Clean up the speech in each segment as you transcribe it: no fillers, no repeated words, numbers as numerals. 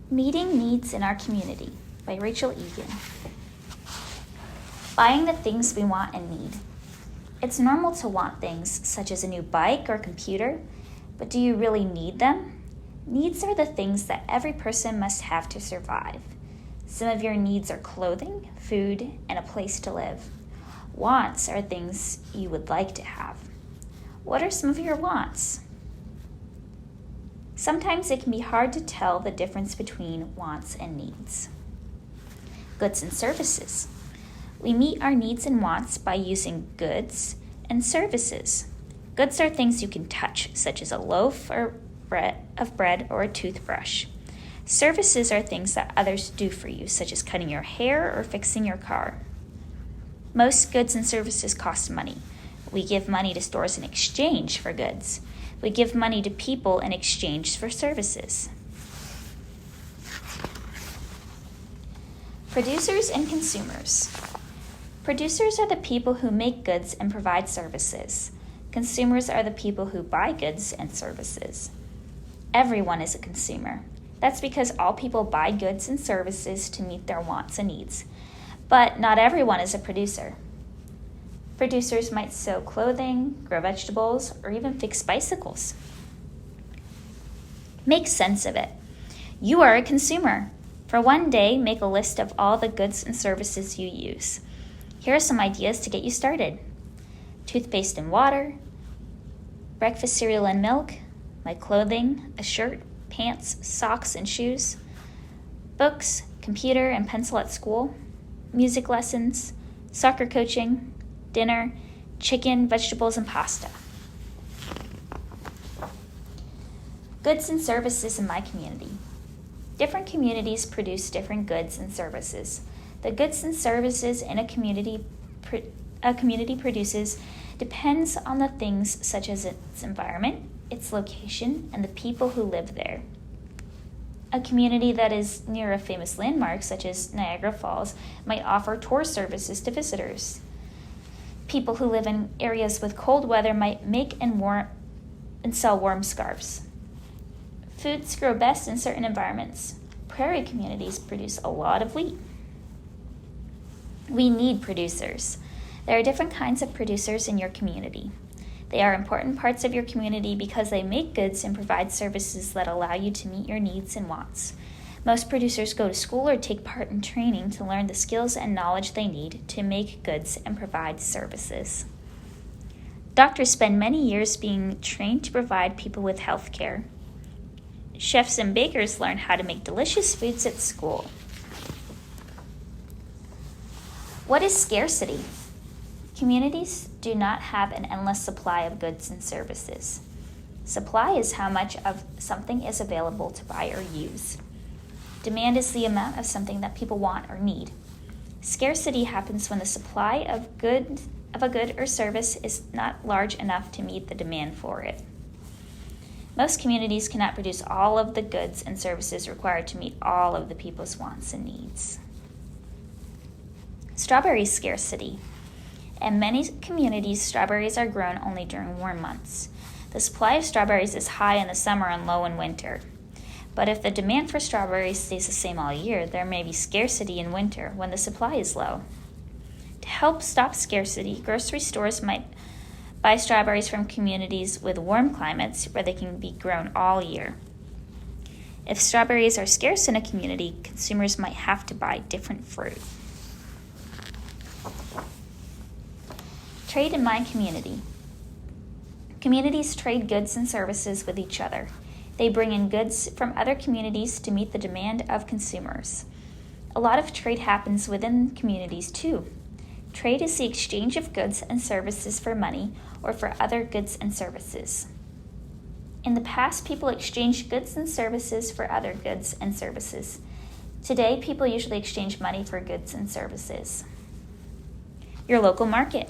Meeting Needs in Our Community by Rachel Eagen. Buying the things we want and need. It's normal to want things such as a new bike or computer, but do you really need them? Needs are the things that every person must have to survive. Some of your needs are clothing, food, and a place to live. Wants are things you would like to have. What are some of your wants? Sometimes it can be hard to tell the difference between wants and needs. Goods and services. We meet our needs and wants by using goods and services. Goods are things you can touch, such as a loaf of bread or a toothbrush. Services are things that others do for you, such as cutting your hair or fixing your car. Most goods and services cost money. We give money to stores in exchange for goods. We give money to people in exchange for services. Producers and consumers. Producers are the people who make goods and provide services. Consumers are the people who buy goods and services. Everyone is a consumer. That's because all people buy goods and services to meet their wants and needs. But not everyone is a producer. Producers might sew clothing, grow vegetables, or even fix bicycles. Make sense of it. You are a consumer. For one day, make a list of all the goods and services you use. Here are some ideas to get you started. Toothpaste and water, breakfast cereal and milk, my clothing, a shirt, pants, socks, and shoes, books, computer and pencil at school, music lessons, soccer coaching, dinner, chicken, vegetables, and pasta. Goods and services in my community. Different communities produce different goods and services. The goods and services in a community produces depends on the things such as its environment, its location, and the people who live there. A community that is near a famous landmark, such as Niagara Falls, might offer tour services to visitors. People who live in areas with cold weather might make and sell warm scarves. Foods grow best in certain environments. Prairie communities produce a lot of wheat. We need producers. There are different kinds of producers in your community. They are important parts of your community because they make goods and provide services that allow you to meet your needs and wants. Most producers go to school or take part in training to learn the skills and knowledge they need to make goods and provide services. Doctors spend many years being trained to provide people with health care. Chefs and bakers learn how to make delicious foods at school. What is scarcity? Communities do not have an endless supply of goods and services. Supply is how much of something is available to buy or use. Demand is the amount of something that people want or need. Scarcity happens when the supply of a good or service is not large enough to meet the demand for it. Most communities cannot produce all of the goods and services required to meet all of the people's wants and needs. Strawberry scarcity. In many communities, strawberries are grown only during warm months. The supply of strawberries is high in the summer and low in winter. But if the demand for strawberries stays the same all year, there may be scarcity in winter when the supply is low. To help stop scarcity, grocery stores might buy strawberries from communities with warm climates where they can be grown all year. If strawberries are scarce in a community, consumers might have to buy different fruit. Trade in my community. Communities trade goods and services with each other. They bring in goods from other communities to meet the demand of consumers. A lot of trade happens within communities too. Trade is the exchange of goods and services for money or for other goods and services. In the past, people exchanged goods and services for other goods and services. Today, people usually exchange money for goods and services. Your local market.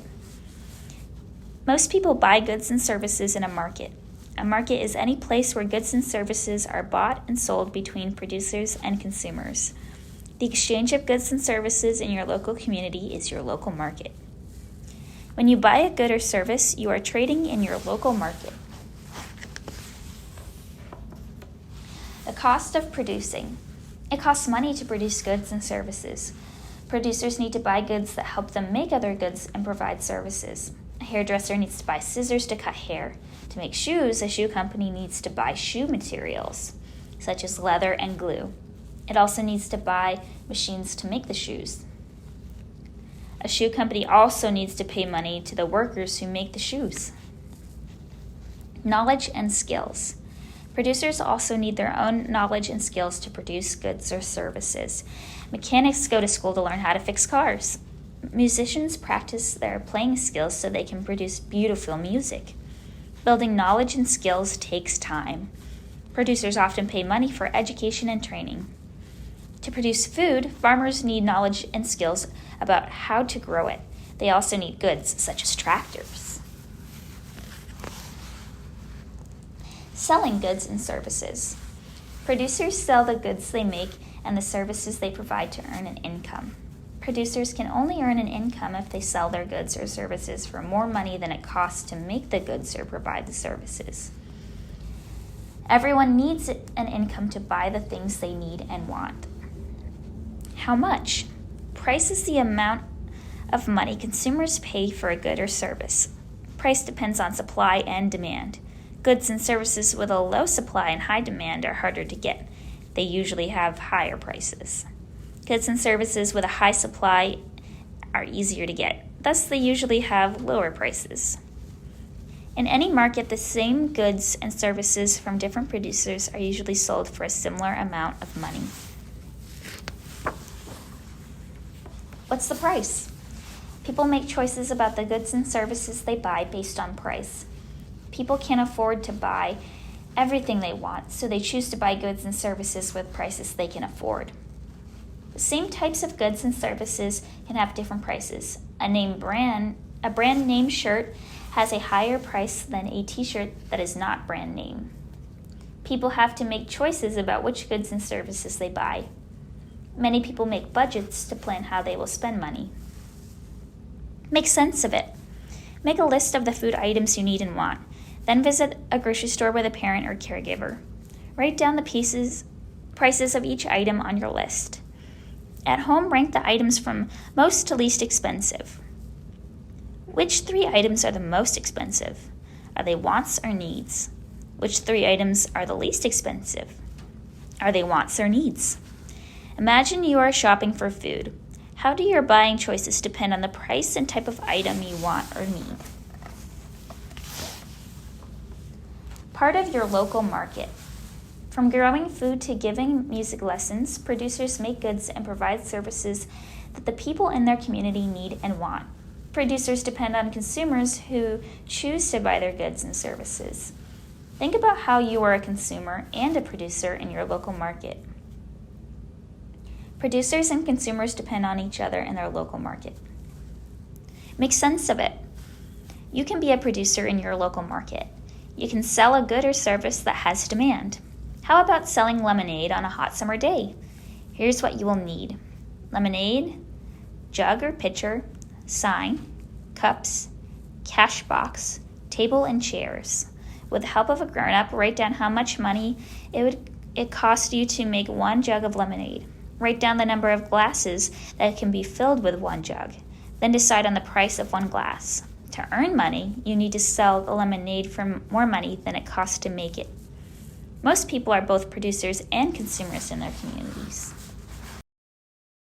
Most people buy goods and services in a market. A market is any place where goods and services are bought and sold between producers and consumers. The exchange of goods and services in your local community is your local market. When you buy a good or service, you are trading in your local market. The cost of producing. It costs money to produce goods and services. Producers need to buy goods that help them make other goods and provide services. A hairdresser needs to buy scissors to cut hair. To make shoes, a shoe company needs to buy shoe materials, such as leather and glue. It also needs to buy machines to make the shoes. A shoe company also needs to pay money to the workers who make the shoes. Knowledge and skills. Producers also need their own knowledge and skills to produce goods or services. Mechanics go to school to learn how to fix cars. Musicians practice their playing skills so they can produce beautiful music. Building knowledge and skills takes time. Producers often pay money for education and training. To produce food, farmers need knowledge and skills about how to grow it. They also need goods such as tractors. Selling goods and services. Producers sell the goods they make and the services they provide to earn an income. Producers can only earn an income if they sell their goods or services for more money than it costs to make the goods or provide the services. Everyone needs an income to buy the things they need and want. How much? Price is the amount of money consumers pay for a good or service. Price depends on supply and demand. Goods and services with a low supply and high demand are harder to get. They usually have higher prices. Goods and services with a high supply are easier to get. Thus, they usually have lower prices. In any market, the same goods and services from different producers are usually sold for a similar amount of money. What's the price? People make choices about the goods and services they buy based on price. People can't afford to buy everything they want, so they choose to buy goods and services with prices they can afford. The same types of goods and services can have different prices. A brand name shirt has a higher price than a t-shirt that is not brand name. People have to make choices about which goods and services they buy. Many people make budgets to plan how they will spend money. Make sense of it. Make a list of the food items you need and want. Then visit a grocery store with a parent or caregiver. Write down the prices of each item on your list. At home, rank the items from most to least expensive. Which 3 items are the most expensive? Are they wants or needs? Which 3 items are the least expensive? Are they wants or needs? Imagine you are shopping for food. How do your buying choices depend on the price and type of item you want or need? Part of your local market. From growing food to giving music lessons, producers make goods and provide services that the people in their community need and want. Producers depend on consumers who choose to buy their goods and services. Think about how you are a consumer and a producer in your local market. Producers and consumers depend on each other in their local market. Make sense of it. You can be a producer in your local market. You can sell a good or service that has demand. How about selling lemonade on a hot summer day? Here's what you will need: lemonade, jug or pitcher, sign, cups, cash box, table and chairs. With the help of a grown-up, write down how much money it cost you to make 1 jug of lemonade. Write down the number of glasses that can be filled with 1 jug. Then decide on the price of 1 glass. To earn money, you need to sell the lemonade for more money than it costs to make it. Most people are both producers and consumers in their communities.